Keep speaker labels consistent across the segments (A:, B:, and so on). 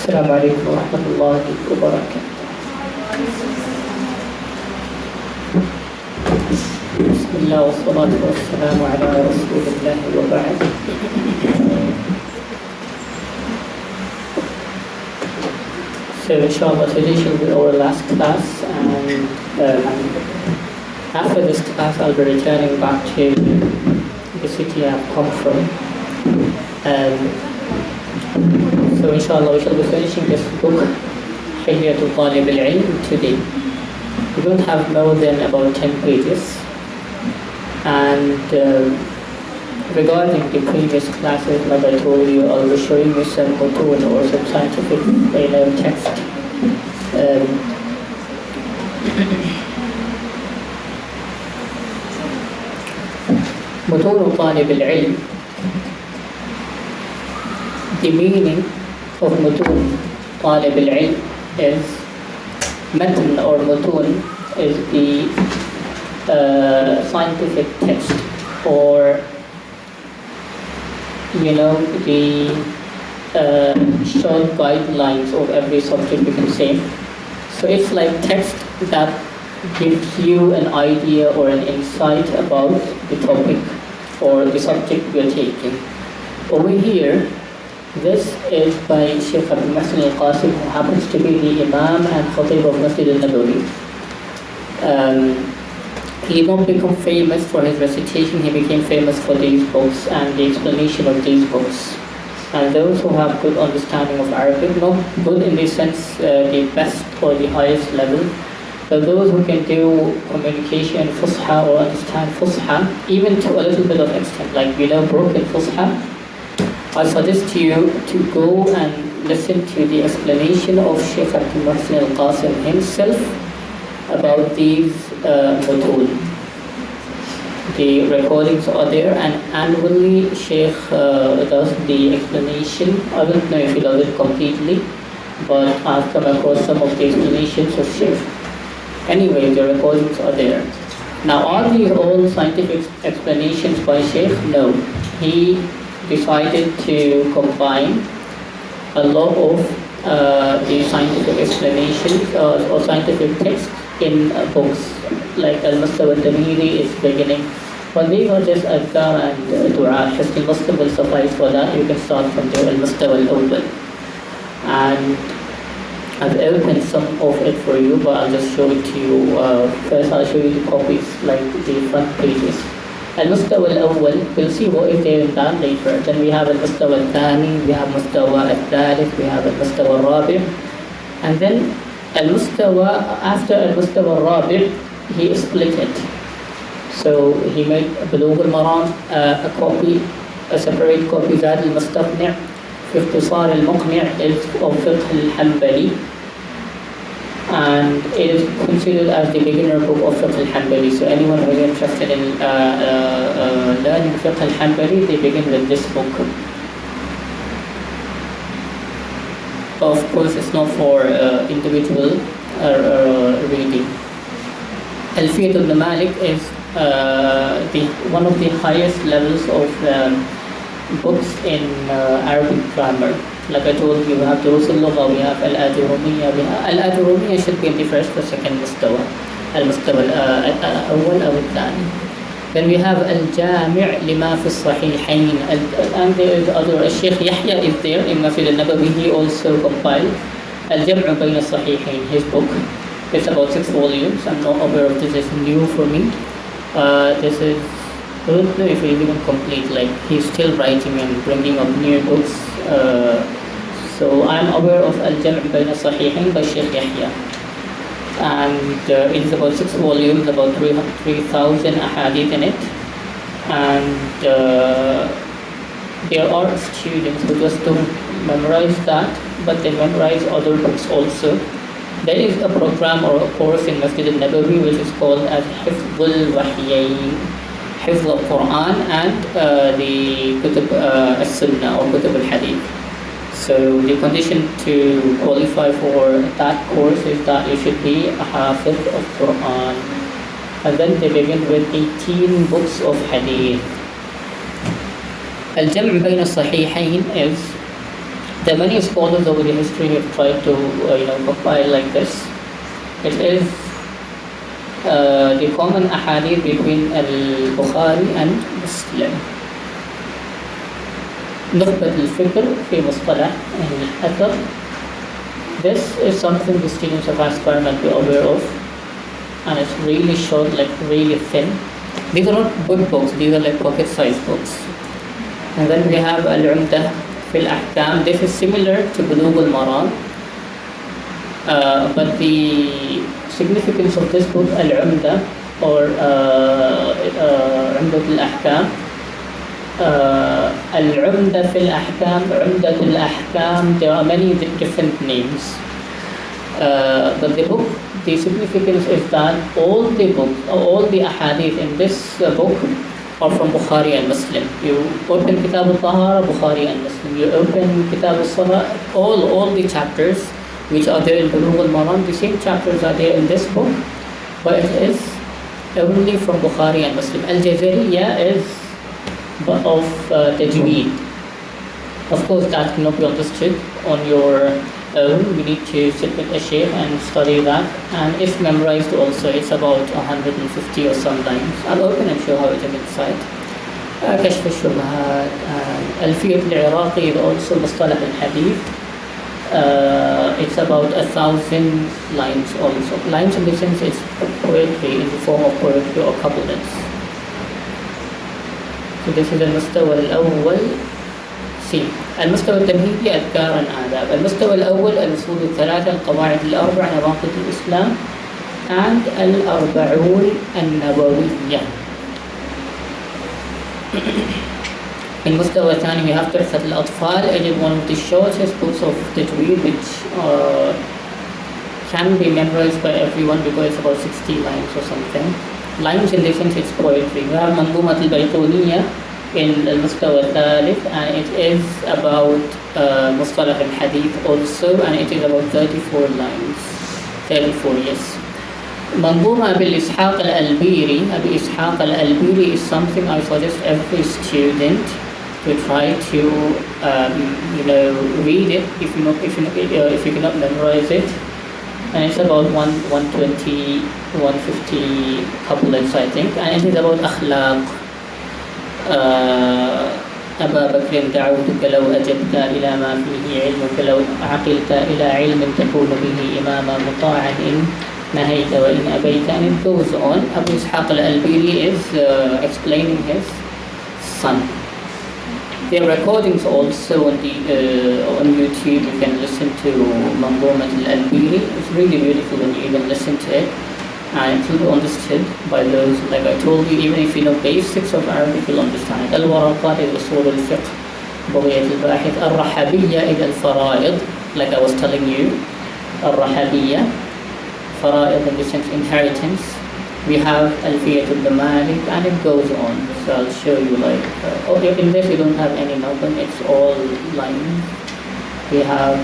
A: السلام عليكم ورحمة الله وبركاته. بسم الله والصلاة والسلام على رسول الله وبعد. So inshallah today shall be our last class, and after this class I'll be returning back to the city I've come from. So inshallah we shall be finishing this book, Etiquette today. We don't have more than about 10 pages. And regarding the previous classes, like I told you, I'll be showing you some mutun or some scientific text. Mutun طالب العلم. The meaning of mutun طالب العلم is matan or mutun is the scientific text, or the short guidelines of every subject, you can say. So it's like text that gives you an idea or an insight about the topic or the subject you're taking. Over here, this is by Sheikh Abdus Salam, who happens to be the Imam and Khatib of Masjid al-Nabawi. He did not become famous for his recitation, he became famous for these books and the explanation of these books. And those who have good understanding of Arabic, not good in the sense the best or the highest level, but those who can do communication Fusha or understand Fusha, even to a little bit of extent, like broken Fusha, I suggest you to go and listen to the explanation of Sheikh Abdus Salam himself about these mutun. The recordings are there, and annually Sheikh does the explanation. I don't know if he does it completely, but I've come across some of the explanations of Sheikh. Anyway, the recordings are there. Now, are these all scientific explanations by Sheikh? No. He decided to combine a lot of the scientific explanations or scientific texts in books, like Al-Mustawa al-Tamiri is beginning. But these are just adhkar and dua. Just the Mustawa will suffice for that. You can start from there, Al-Mustawa al-Awwal. And I've opened some of it for you, but I'll just show it to you. First I'll show you the copies, like the front pages. Al-Mustawa al-Awwal, we'll see what is there in that later. Then we have Al-Mustawa al-Thani, we have Mustawa al-Thalith, we have Al-Mustawa al-Rabi'. And then Al-Mustawa, after Al-Mustawa al-Rabi', he split it. So he made Bulugh al-Maram, a copy, a separate copy, Zad al-Mustaqni', Ikhtisar al-Muqni' is of Fiqh al-Hanbali. And it is considered as the beginner book of Fiqh al-Hanbali. So anyone who is interested in learning Fiqh al-Hanbali, they begin with this book. Of course, it's not for individual reading. Alfiyat ibn Malik is one of the highest levels of books in Arabic grammar. Like I told you, we have Durus al-Lugha, we have Al-Ajurumiyya. Al-Ajurumiyya should be in the first or second Mustawa. Al-Mustawa al-Awwal or al-Thani. Then we have Al-Jami' lima fi as-Sahihayn. And there is other, Sheikh Yahya is there in Masjid al-Nabawi. He also compiled Al-Jam' bayna as-Sahihayn, his book. It's about 6 volumes. I'm not aware of this, it's new for me. This is, I don't know if it's even complete, like he's still writing and bringing up new books. So I'm aware of Al-Jam' bayna as-Sahihayn by Sheikh Yahya. And it is about 6 volumes, about 3,000 ahadith in it. And there are students who just don't memorize that, but they memorize other books also. There is a program or a course in Masjid al-Nabawi which is called as Hifz al-Wahyayn, Hifz al-Quran and the Kutub al-Sunnah or Kutub al-Hadith. So the condition to qualify for that course is that you should be a Hafiz of Quran. And then they begin with 18 books of Hadith. Al-Jam' bayna as-Sahihayn is There are many scholars over the history who have tried to compile like this. It is the common ahadith between al-Bukhari and Muslim. نخبة الفكر في مصطلح الأثر. This is something the students of Aspire might be aware of, and it's really short, like really thin. These are not good books, these are like pocket-sized books. And then we have Al-Umdah fil Ahkam. This is similar to Bulugh al-Maram, but the significance of this book, Al-Umdah or Umdah al-Ahkam, Al-Umdah fil Ahkam, Umdah al-Ahkam, there are many different names. But the significance is that all the ahadith in this book are from Bukhari and Muslim. You open Kitab al-Tahara, Bukhari and Muslim. You open Kitab al-Salah, all the chapters which are there in Bulugh al-Maram, the same chapters are there in this book, but it is only from Bukhari and Muslim. Al-Jazariya is of Tajweed. Of course, that cannot be understood on your own. We need to sit with a Sheikh and study that, and if memorized also, it's about 150 or some lines. I'll open and show how it is inside. كشف الشبهات, ألفية العراقي is also مصطلح الحديث. It's about 1,000 lines also. Lines in the sense it's poetry, in the form of poetry or couplets. So this is المستوى الأول. C. المستوى التمهيدي أذكار آداب. المستوى الأول الأصول الثلاثة، القواعد الأربع، نواقض الإسلام، and الأربعون النووية. المستوى الثاني we have تحفة الأطفال. It is one of the shortest books of tajweed which can be memorized by everyone because it's about 60 lines or something. Lines in the sense it's poetry. We have منظومة البيتونية in المستوى الثالث, and it is about مصطلح الحديث also, and it is about 34 lines. 34, yes. منظومة أبي إسحاق الألبيري. أبي إسحاق الألبيري is something I suggest every student to try to read it if you cannot memorize it. And it's about 120, 150 couplets, I think, and it is about أخلاق. أبا بكر دعوتك لو أجبت إلى ما فيه علمك، لو عقلت إلى علم تكون به إماما مطاعا إن نهيت وإن أبيت. And it goes on. Abu Ishaq al-Albiri is explaining his son. There are recordings also on YouTube. You can listen to Manzumat al-Albiri. It's really beautiful when you even listen to it. And it will be understood by those, like I told you, even if you know basics of Arabic, you'll understand. Al-Waraqat is Usul al-Fiqh, Bughiyat al-Bahith. Al-Rahabiyya is al-Fara'id, like I was telling you. Al-Rahabiyya, Fara'id in the sense inheritance. We have Alfiyat al-Malik, and it goes on. So I'll show you in this you don't have any nothing, it's all lines. We have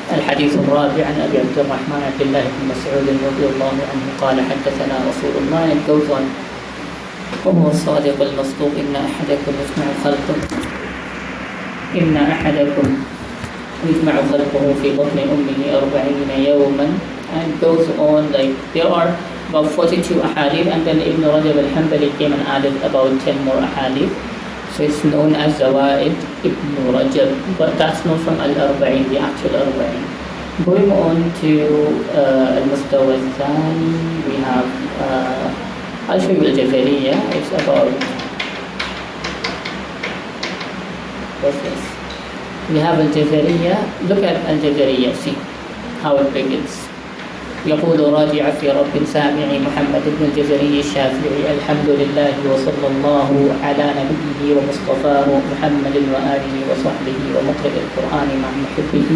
A: الحديث الرابع عن أبي عبد الرحمن عبد الله بن مسعود رضي الله عنه قال حدثنا رسول الله. It goes on. وهو الصادق المصدوق إن أحدكم يجمع خلقه في بطن أمه 40 يوما. And it goes on, like there are about 42 ahadith, and then Ibn Rajab al-Hanbali came and added about 10 more ahadith. So it's known as Zawaid Ibn Rajab, but that's not from Al-Arba'in, the actual Arba'in. Going on to Al-Mustawa al-Thani, we have I'll show you Al-Jazariya. It's about what's this? We have Al-Jazariya. Look at Al-Jazariya, see how it begins. يقول راجع في رب سامع محمد بن الجزري الشافعي الحمد لله وصلى الله على نبيه ومصطفاه محمد وآله وصحبه ومقرئ القرآن مع محبه.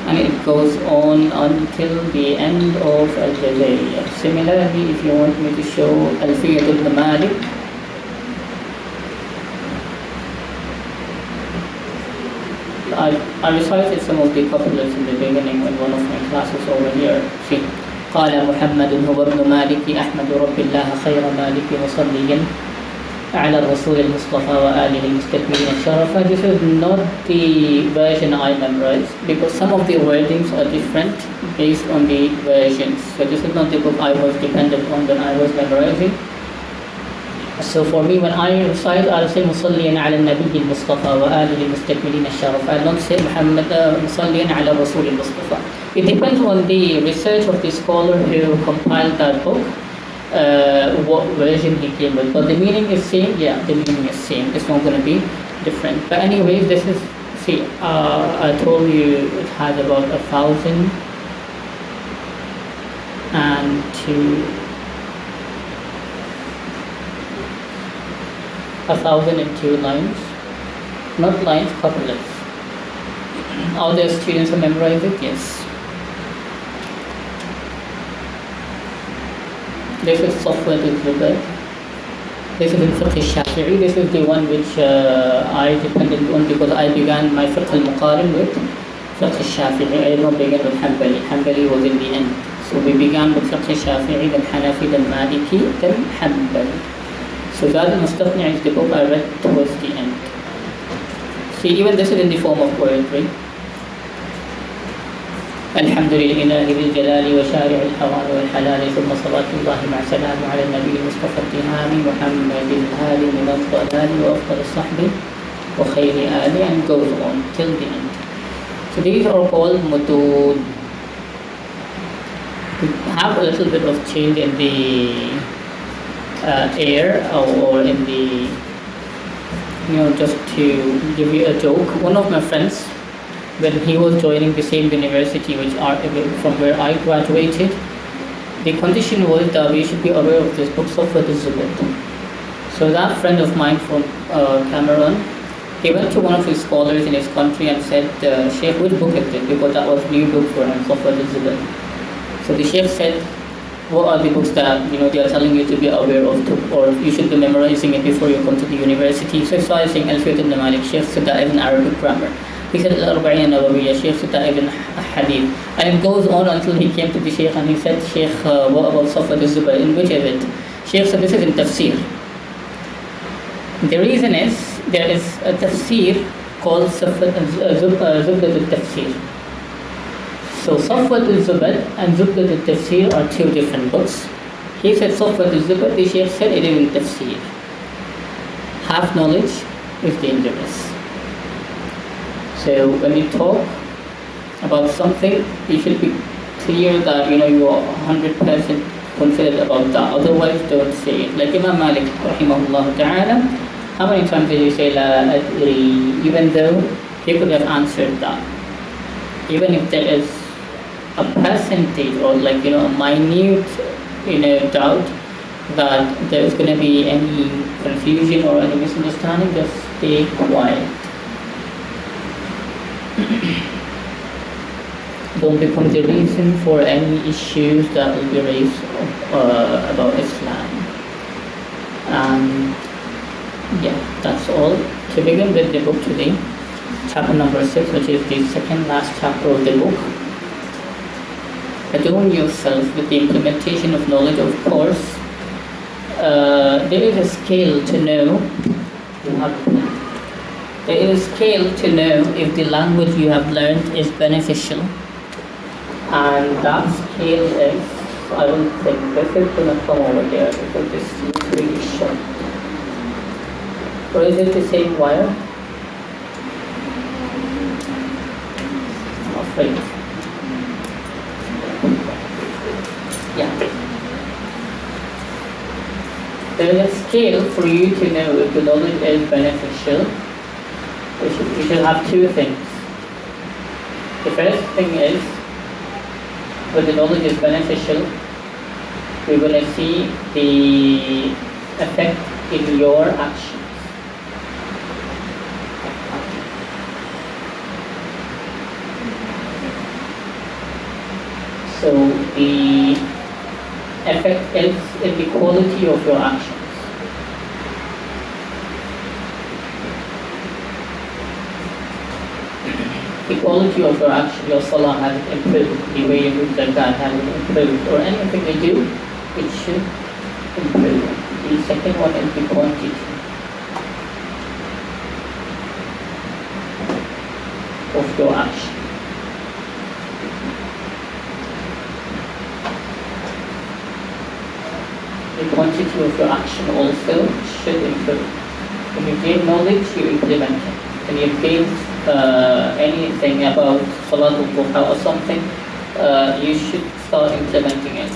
A: And it goes on until the end of Al-Jazariya. Similarly, if you want me to show Alfiyat al-Malik, I recited some of the couplets in the beginning in one of my classes over here. See, قال محمد هو ابن مالك أحمد رب الله خير مالك مصليا على الرسول المصطفى وآله المستكملين الشرفة. This is not the version I memorized because some of the wordings are different based on the versions. So this is not the book I was dependent on when I was memorizing. So for me, when I recite, I'll say مصليا على النبي المصطفى وآله المستكملين الشرفة. I'll not say محمد مصليا على الرسول المصطفى. It depends on the research of the scholar who compiled that book. What version he came with, but the meaning is same. Yeah, the meaning is same. It's not going to be different. But anyways, this is, see, I told you it has about 1,002 lines, not lines, couplets. Are there students who memorize it? Yes. This is software to Zubair. This is in Fiqh al-Shafi'i. This is the one which I depended on because I began my Fiqh al-Muqarin with Fiqh al-Shafi'i. I did not begin with Hanbali. Hanbali was in the end. So we began with Fiqh al-Shafi'i, then Hanafi, then Maliki, then Hanbali. So Zad al-Mustaqni is the book I read towards the end. See, even this is in the form of poetry. الحمد لله ذي الجلال وشارع الحوار والحلال ثم صلاة الله مع سلام على النبي المصطفى التهامي محمد الهادي من الضلال وأفضل الصحب وخير آله, and goes on till the end. So these are called mutun. We have a little bit of change in the air or in the, just to give you a joke. One of my friends, when he was joining the same university from where I graduated, the condition was that we should be aware of this book, Safwat al-Zubair. So that friend of mine from Cameroon, he went to one of his scholars in his country and said, Sheikh, which book is it? Because that was a new book for him, Safwat al-Zubair. So the Sheikh said, what are the books that they are telling you to be aware of, or you should be memorizing it before you come to the university? So I started saying Alfiyat ibn Malik. Sheikh said that is an Arabic grammar. He said Al-Arba'in Nawawiyya. Sheikh said that ibn Hadith. And it goes on until he came to the Sheikh and he said, Sheikh, what about Safwat al-Zubair? In which is it? Sheikh said, this is in tafsir. The reason is, there is a tafsir called Zubdat al-Tafsir. So Safwat al-Zubair and Zubdat al-Tafsir are two different books. He said Safwat al-Zubair, the Sheikh said it is in tafsir. Half knowledge is dangerous. So when you talk about something, you should be clear that you are 100% confident about that. Otherwise, don't say it. Like Imam Malik, rahimahullah ta'ala, how many times did he say La adri, even though he could have answered that? Even if there is a percentage or a minute doubt that there is going to be any confusion or any misunderstanding, just stay quiet. Don't become the reason for any issues that will be raised about Islam. Yeah, that's all. To begin with the book today, chapter number 6, which is the second last chapter of the book. Adorn yourself with the implementation of knowledge. Of course, there is a scale to know. There is a scale to know if the language you have learned is beneficial. And that scale is, I don't think this is going to come over there because this is really short. Or is it the same wire? I'm afraid. Yeah. There is a scale for you to know if the knowledge is beneficial. We should have two things. The first thing is, when the knowledge is beneficial, we're going to see the effect in your actions. So the effect is in the quality of your actions. The quality of your action, your salah has improved, the way you do zakat has improved, or anything you do, it should improve. The second one is the quantity. of your action. The quantity of your action also should improve. When you gain knowledge, you implement it. When you gain anything about Salatul Duha or something, you should start implementing it.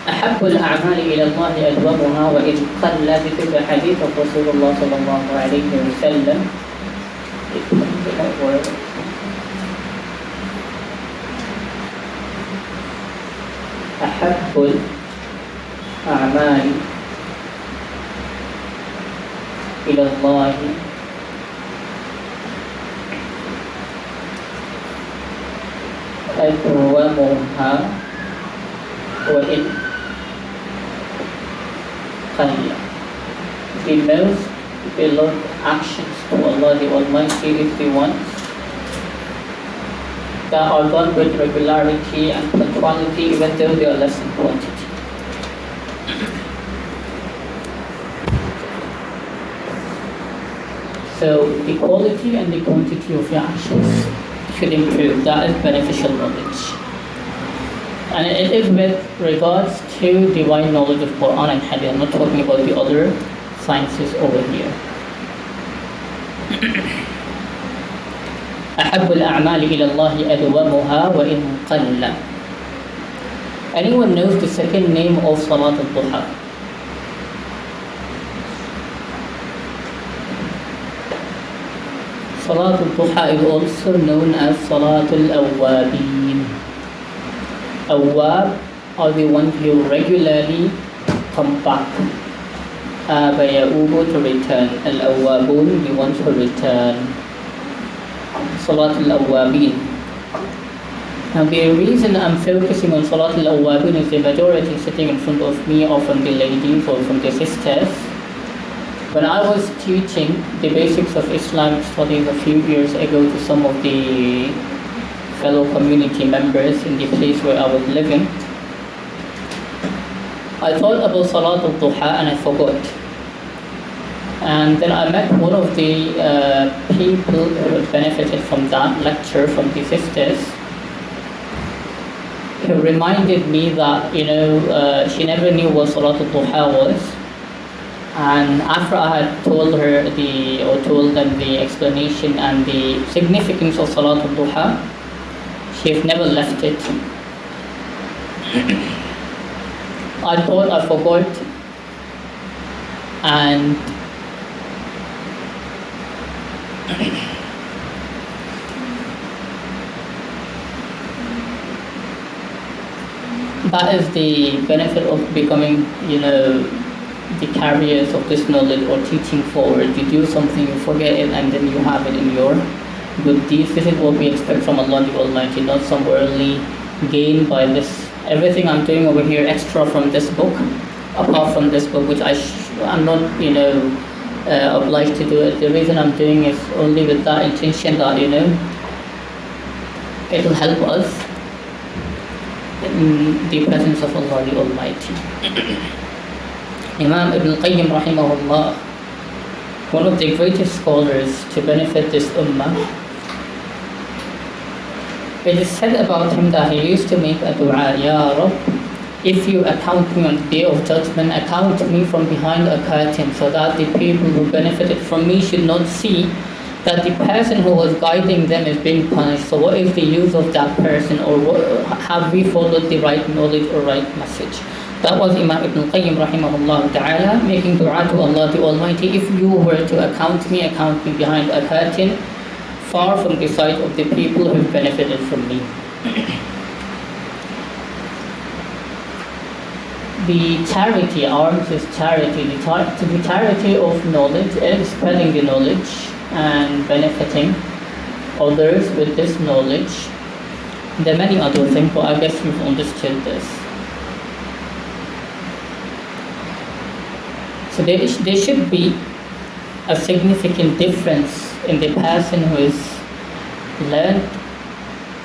A: أحب الأعمال إلى الله أدومها وإن قل بذكر حديث رسول الله صلى الله عليه وسلم. أحب الأعمال إلى الله أدومها وإن قل. The most beloved actions to Allah the Almighty is the ones that are done with regularity and punctuality, even though they are less in quantity. So the quality and the quantity of your actions should improve. That is beneficial knowledge. And it is with regards to divine knowledge of Quran and Hadith. I'm not talking about the other sciences over here. أحب الأعمال إلى الله أدومها وإن قل. Anyone knows the second name of Salat al-Duha? Salat al-Duha is also known as Salat al-Awwabin. Awwab are the ones who regularly come back. Ya'ubu to return. Al-Awwabun, the ones who return. Salat al-Awwabin. Now the reason I'm focusing on Salat al-Awwabin is the majority sitting in front of me are from the ladies or from the sisters. When I was teaching the basics of Islamic studies a few years ago to some of the fellow community members in the place where I was living, I thought about Salat al-Duha and I forgot. And then I met one of the people who benefited from that lecture from the sisters, who reminded me that, she never knew what Salat al-Duha was. And after I had told them the explanation and the significance of Salat al-Duha, she's never left it. I thought I forgot, and that is the benefit of becoming, the carriers of this knowledge or teaching forward. You do something, you forget it, and then you have it in your good deeds. This is what we expect from Allah the Almighty, not some worldly gain by this. Everything I'm doing over here extra from this book, apart from this book, which I'm not, obliged to do it. The reason I'm doing is only with that intention that, it will help us in the presence of Allah the Almighty. Imam Ibn Qayyim rahimahullah, one of the greatest scholars to benefit this ummah, it is said about him that he used to make a dua, Ya Rabb, if you account me on the day of judgment, account me from behind a curtain, so that the people who benefited from me should not see that the person who was guiding them is being punished. So what is the use of that person, or have we followed the right knowledge or right message? That was Imam Ibn Qayyim rahimahullah ta'ala making dua to Allah the Almighty, if you were to account me behind a curtain, far from the sight of the people who benefited from me. The charity, arms is charity. The charity of knowledge is spreading the knowledge and benefiting others with this knowledge. There are many other things, but I guess you've understood this. So there should be a significant difference in the person who has learned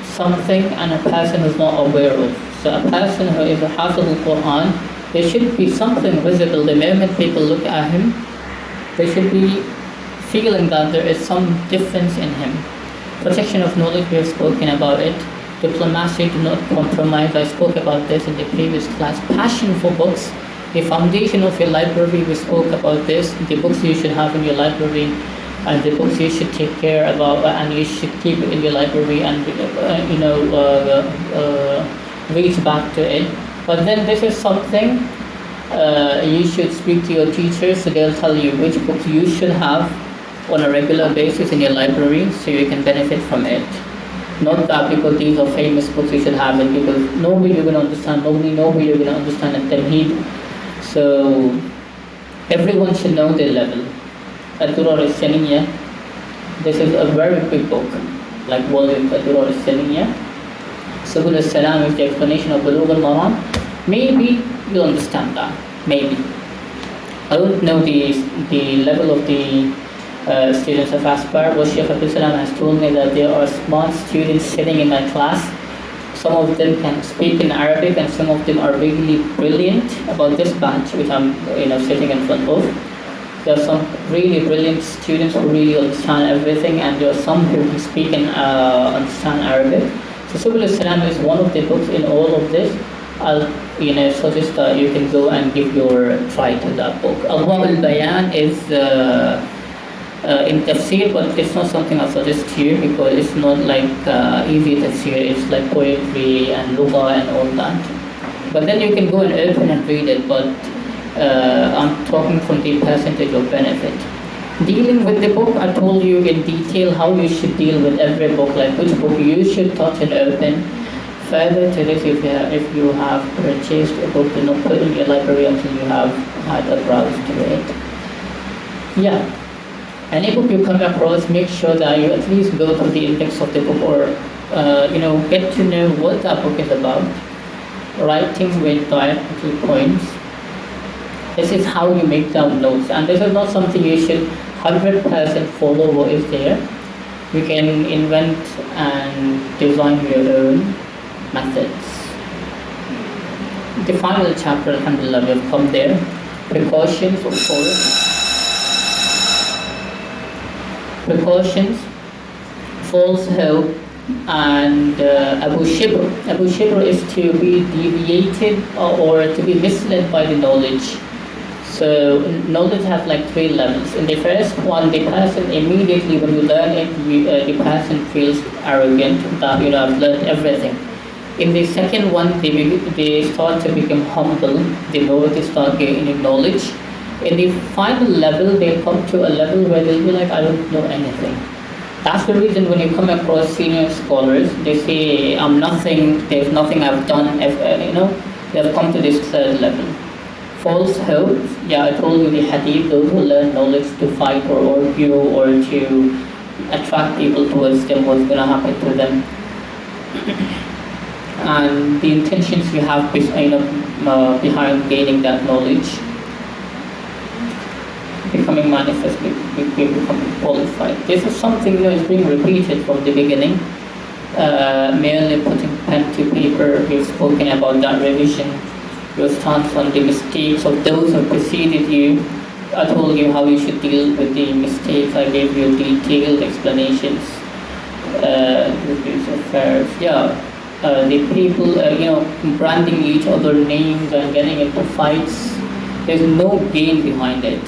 A: something and a person who is not aware of. So a person who is a Hafiz al-Quran, there should be something visible. The moment people look at him, they should be feeling that there is some difference in him. Protection of knowledge, we have spoken about it. Diplomacy, do not compromise. I spoke about this in the previous class. Passion for books, the foundation of your library, we spoke about this. The books you should have in your library, and the books you should take care about, and you should keep it in your library and reach back to it. But then this is something you should speak to your teachers, so they'll tell you which books you should have on a regular basis in your library so you can benefit from it. Not that because these are famous books you should have it, because nobody you're going to understand, nobody you're going to understand at Tamheed. So everyone should know their level. Ad-Durar al-Saniyya, this is a very big book, like volume Ad-Durar al-Saniyya. Subul al-Salam is the explanation of Bulugh al-Maram. Maybe you'll understand that, maybe. I don't know the level of the students of Aspire, but Shaykh Abdus Salam has told me that there are smart students sitting in my class. Some of them can speak in Arabic and some of them are really brilliant about this batch which I'm sitting in front of. There are some really brilliant students who really understand everything, and there are some who can speak and understand Arabic. So Subul al-Salam is one of the books in all of this. I'll suggest that you can go and give your try to that book. Al-Wa al-Bayan is in tafsir, but it's not something I suggest here because it's not like easy tafsir. It's like poetry and lugha and all that. But then you can go and open and read it, but I'm talking from the percentage of benefit. Dealing with the book, I told you in detail how you should deal with every book, like which book you should touch and open. Further to this, if you have purchased a book, do not put it in your library until you have had a browse to it. Yeah. Any book you come across, make sure that you at least go through the index of the book, or get to know what that book is about. Writing with diacritical points. This is how you make down notes, and this is not something you should 100% follow what is there. You can invent and design your own methods. The final chapter, alhamdulillah, we have come there. Precautions, of course. Precautions, false hope, and Abu Shibr. Abu Shibr is to be deviated or to be misled by the knowledge. So knowledge has like 3 levels. In the first one, the person immediately when you learn it, the person feels arrogant that I've learned everything. In the second one, they start to become humble. They start gaining knowledge. In the final level, they'll come to a level where they'll be like, I don't know anything. That's the reason when you come across senior scholars, they say, I'm nothing, there's nothing I've done, they've come to this third level. False hope, yeah, I told you the hadith, those who learn knowledge to fight or argue or to attract people towards them, what's going to happen to them. And the intentions you have behind gaining that knowledge. Becoming manifest, becoming qualified. This is something that is being repeated from the beginning. Merely putting pen to paper, we've spoken about that revision. Your stance on the mistakes of those who preceded you. I told you how you should deal with the mistakes. I gave you detailed explanations. The people, branding each other names and getting into fights. There's no gain behind it.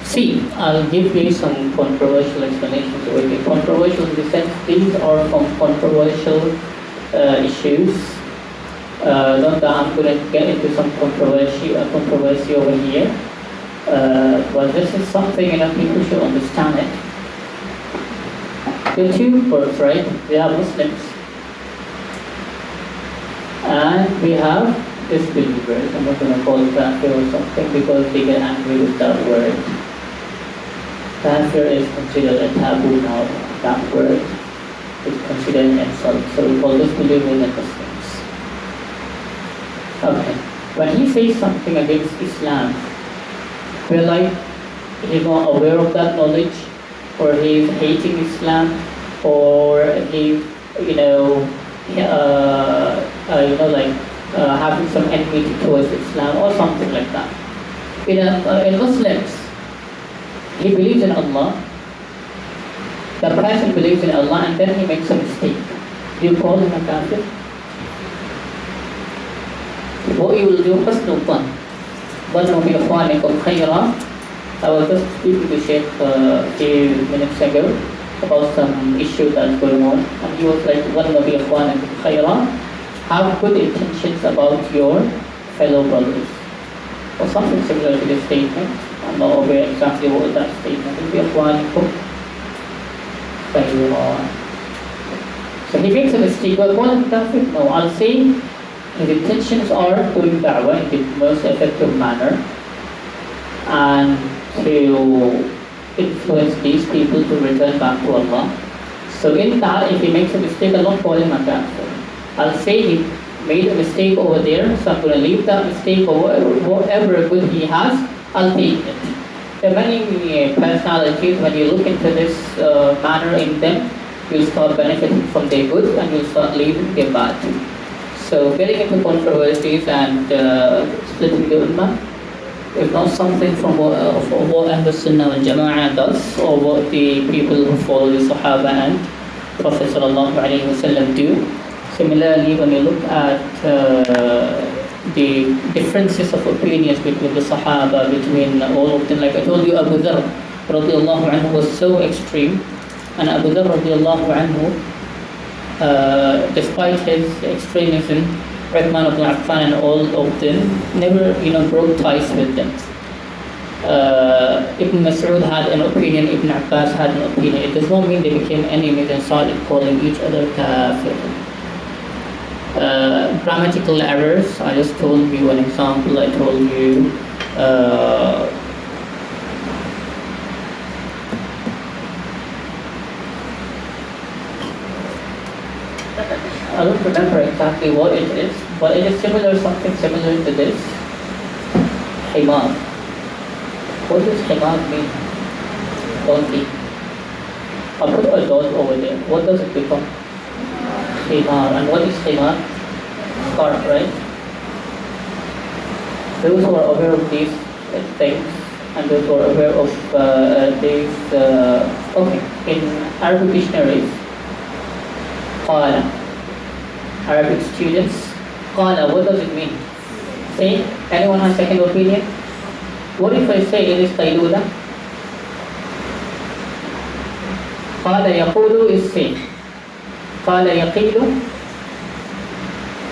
A: See, I'll give you some controversial explanations over here. Controversial in the sense these are some controversial issues. Not that I'm going to get into some controversy over here, but this is something people should understand it. The 2 groups, right? We have Muslims and we have disbelievers. I'm not going to call it kafir or something because they get angry with that word. Kafir is considered a taboo now. That word is considered an insult. So we call disbelievers and Muslims. Okay. When he says something against Islam, we're like, he's not aware of that knowledge, or he's hating Islam, or he's, having some enmity towards Islam, or something like that. In Muslims, he believes in Allah, The person believes in Allah and then he makes a mistake. Do you call him a kafir? What you will do, حسن الظن. ظنوا بإخوانكم خيرا. I was just speaking to Sheikh a few minutes ago about some issue that's going on, and he was like, ظنوا بإخوانكم خيرا. Have good intentions about your fellow brothers. Or something similar to this statement. I'm not aware exactly what that statement is. بإخوانكم خيرا. So he makes a mistake. Well, call him kafir? No, I'll say his intentions are doing da'wah in the most effective manner and to influence these people to return back to Allah. So in that, if he makes a mistake, I'll not call him a kafir. I'll say he made a mistake over there, so I'm going to leave that mistake or whatever good he has, I'll take it. There are many personalities, when you look into this manner in them, you'll start benefiting from their good and you'll start leaving their bad. So getting into controversies and splitting the ummah is not something from what Abdus Salam wal Jama'ah does or what the people who follow the Sahaba and Prophet ﷺ do. Similarly, when you look at the differences of opinions between the Sahaba, between all of them, like I told you, Abu Dharr radiallahu anhu was so extreme, and Abu Dharr radiallahu anhu, despite his extremism, Uthman ibn Affan and all of them never, broke ties with them. Ibn Mas'ud had an opinion, Ibn Abbas had an opinion. It does not mean they became enemies and started calling each other kafir. Grammatical errors, I just told you an example. I told you I don't remember exactly what it is, but it is something similar to this. Himar. What does himar mean? Donkey. I'll put a dot over there. What does it become? Himar. And what is himar? Scarf, right? Those who are aware of these things and those who are aware of these, in Arabic dictionaries, qala. Arabic students, qala, what does it mean? Say, anyone has second opinion? What if I say it is qaylula? Qala yaqulu is say. Qala yaqilu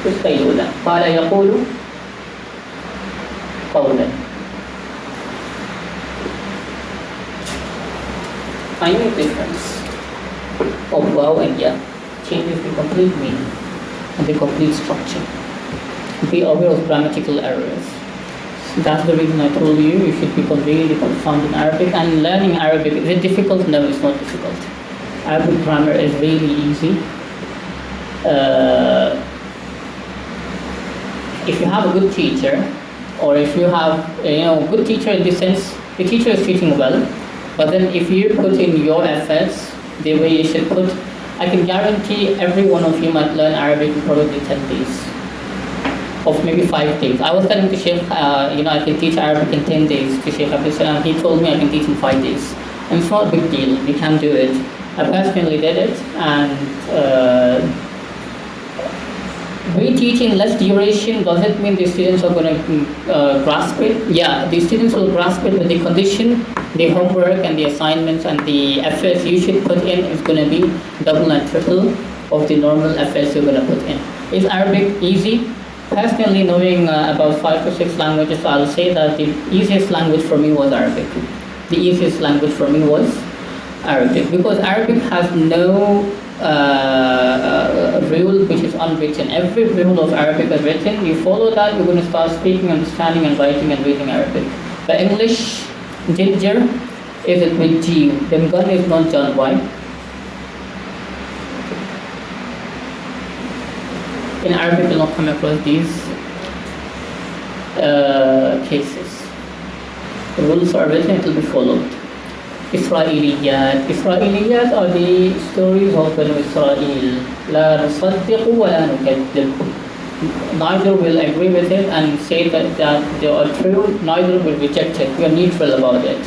A: is qaylula. Qala yaqulu qawlan. Tiny difference of wow and ya changes the complete meaning and the complete structure. Be aware of grammatical errors. So that's the reason I told you should become really profound in Arabic. And learning Arabic, is it difficult? No, it's not difficult. Arabic grammar is really easy. If you have a good teacher, or if you have a good teacher in the sense, the teacher is teaching well, but then if you put in your efforts the way you should put, I can guarantee every one of you might learn Arabic in probably 10 days, of maybe 5 days. I was telling to Sheikh, I can teach Arabic in 10 days to Shaykh Abdus Salam. He told me I can teach in 5 days. And it's not a big deal, you can do it. I personally did it, and we teach in less duration. Does it mean the students are going to grasp it? Yeah, the students will grasp it, but the condition, the homework and the assignments and the efforts you should put in is going to be double and triple of the normal efforts you're going to put in. Is Arabic easy? Personally, knowing about 5 to 6 languages, I'll say that the easiest language for me was Arabic. The easiest language for me was Arabic, because Arabic has no rule which is unwritten. Every rule of Arabic is written. You follow that, you're going to start speaking, understanding, and writing and reading Arabic. The English, ginger, is it with G? Then gun is not John. Why? In Arabic, you'll not come across these cases. The rules are written, it will be followed. Israeliyat. Israeliyat are the stories of Banu Israel. لا نصدق ولا نكذب. Neither will agree with it and say that they are true, neither will reject it. We are neutral about it.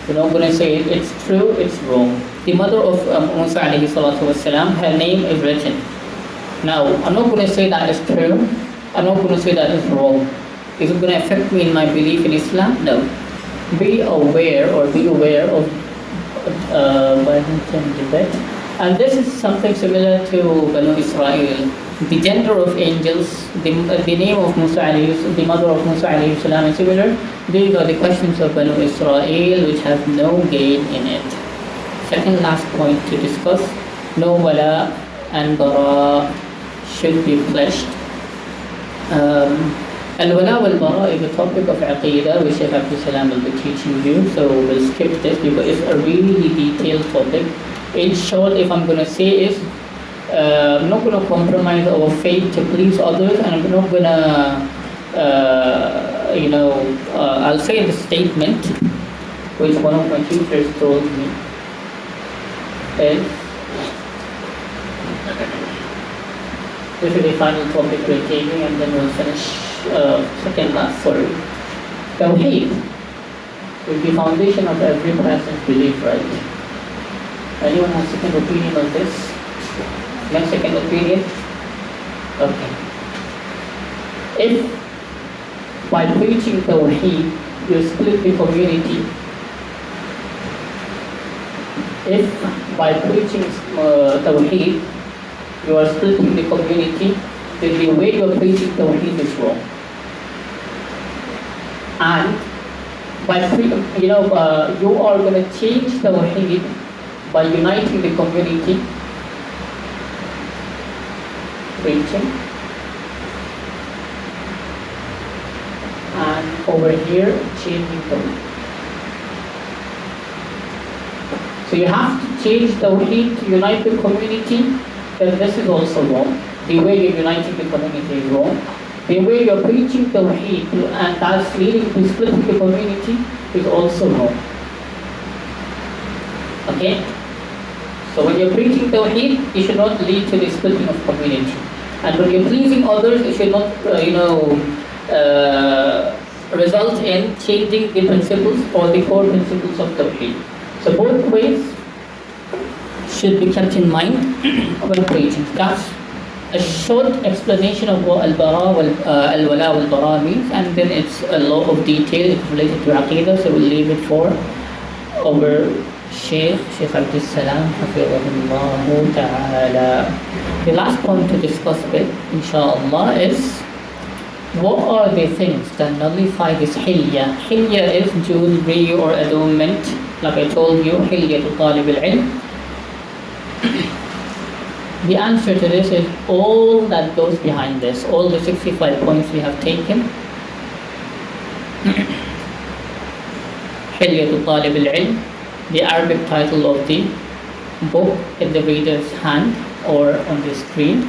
A: We're not going to say it's true, it's wrong. the mother of Musa alayhi salatu wasalam, her name is written. Now, I'm not going to say that is true. I'm not going to say that is wrong. Is it going to affect me in my belief in Islam? No. Be aware of and this is something similar to Banu Israel. The gender of angels, the name of Musa alayhi, the mother of Musa alayhi salam is similar. These are the questions of Banu Israel which have no gain in it. Second last point to discuss, no wala and bara should be pledged. Al-wala wal-bara is a topic of aqidah which Shaykh Abdus Salam will be teaching you, so we'll skip this because it's a really detailed topic. In short, if I'm going to say is, I'm not going to compromise our faith to please others, and I'm not going to, I'll say the statement which one of my teachers told me is, this is the final topic we're taking, and then we'll finish second last, sorry. Tawheed is the foundation of every person's belief, right? Anyone has second opinion on this? No second opinion? Okay. If by preaching Tawheed you split the community, if by preaching Tawheed you are splitting the community, then the way you are preaching Tawheed is wrong. And by you are going to change Tawheed by uniting the community, preaching, and over here changing Tawheed. So you have to change Tawheed to unite the community, then this is also wrong. The way you're uniting the community is wrong. The way you're preaching Tawheed and that's leading to splitting the community is also wrong. Okay? So when you're preaching Tawheed, it should not lead to the splitting of community. And when you're pleasing others, it should not, result in changing the principles or the core principles of Tawheed. So both ways should be kept in mind when preaching. That's a short explanation of what al-wala wal-bara means, and then it's a lot of detail. It's related to aqidah, so we'll leave it for our Sheikh Abdus Salam hafidhahullah ta'ala. The last point to discuss with, inshallah, is what are the things that nullify this hilya? Hilya is jewelry or adornment. Like I told you, hilya to talib al-ilm. The answer to this is all that goes behind this, all the 65 points we have taken. Hilyatu Talib al-Ilm, the Arabic title of the book in the reader's hand or on the screen.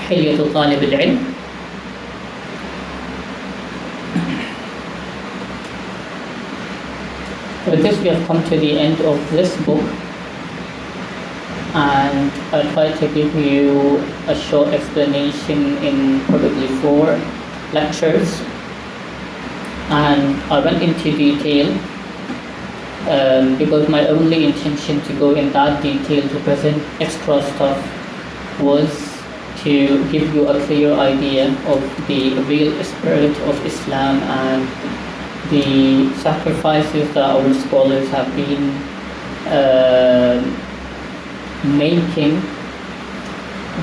A: Hilyatu Talib al-Ilm. With this we have come to the end of this book. And I'll try to give you a short explanation in probably 4 lectures. And I went into detail because my only intention to go in that detail to present extra stuff was to give you a clear idea of the real spirit of Islam and the sacrifices that our scholars have been making,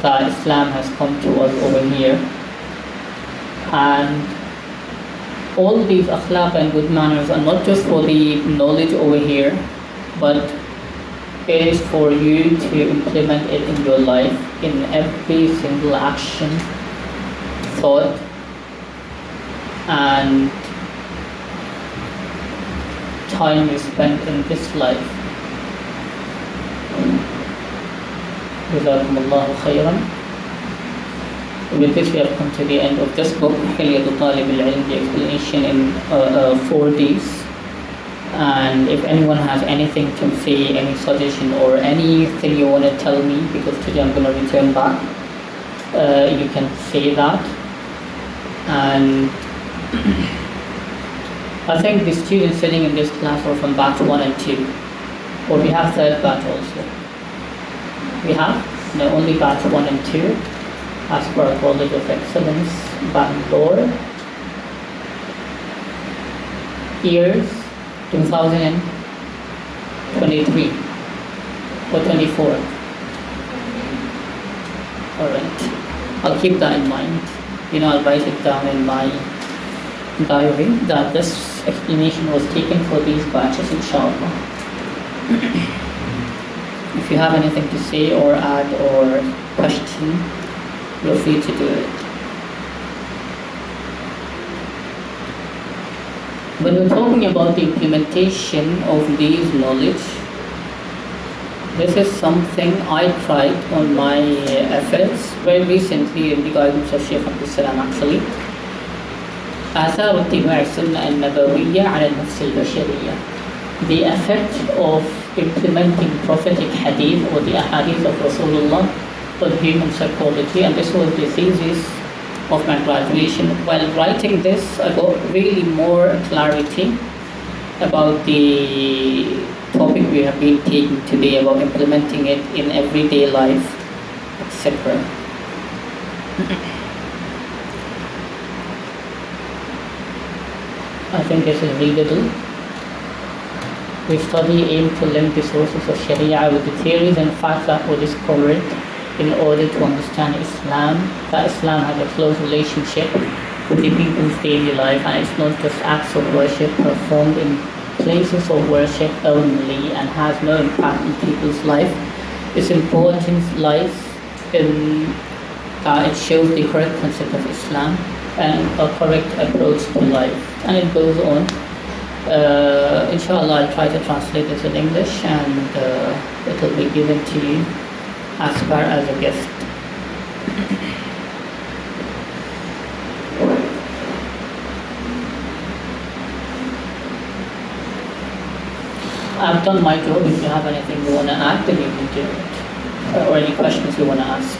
A: that Islam has come to us over here. And all these akhlaq and good manners are not just for the knowledge over here, but it is for you to implement it in your life, in every single action, thought, and time you spend in this life. Jazakumullahu khairan. With this we have come to the end of this book, Hilyatu Talib al-Ilm, the explanation in 4 days. And if anyone has anything to say, any suggestion or anything you want to tell me, because today I'm going to return back, you can say that. And I think the students sitting in this class are from batch 1 and 2. Or we have third batch also. We have the only batch 1 and 2 as per our College of Excellence, Bangalore. Years 2023 or 24. Alright. I'll keep that in mind. I'll write it down in my diary that this explanation was taken for these batches, inshallah. If you have anything to say or add or question, feel free to do it. When we're talking about the implementation of these knowledge, this is something I tried on my efforts very recently in the guidance of Shaykh Abdus Salam actually. آثار اتباع السنة النبوية على النفس البشرية. The effect of implementing prophetic hadith or the ahadith of Rasulullah on human psychology, and this was the thesis of my graduation. While writing this, I got really more clarity about the topic we have been taking today, about implementing it in everyday life, etc. I think this is readable. We study aim to link the sources of Sharia with the theories and facts that were discovered in order to understand Islam, that Islam has a close relationship with the people's daily life, and it's not just acts of worship performed in places of worship only and has no impact on people's life. Its importance lies in that it shows the correct concept of Islam and a correct approach to life. And it goes on. Inshallah, I'll try to translate this in English and it will be given to you as far as a gift. I've done my job. If you have anything you want to add, then you can do it. Or any questions you want to ask.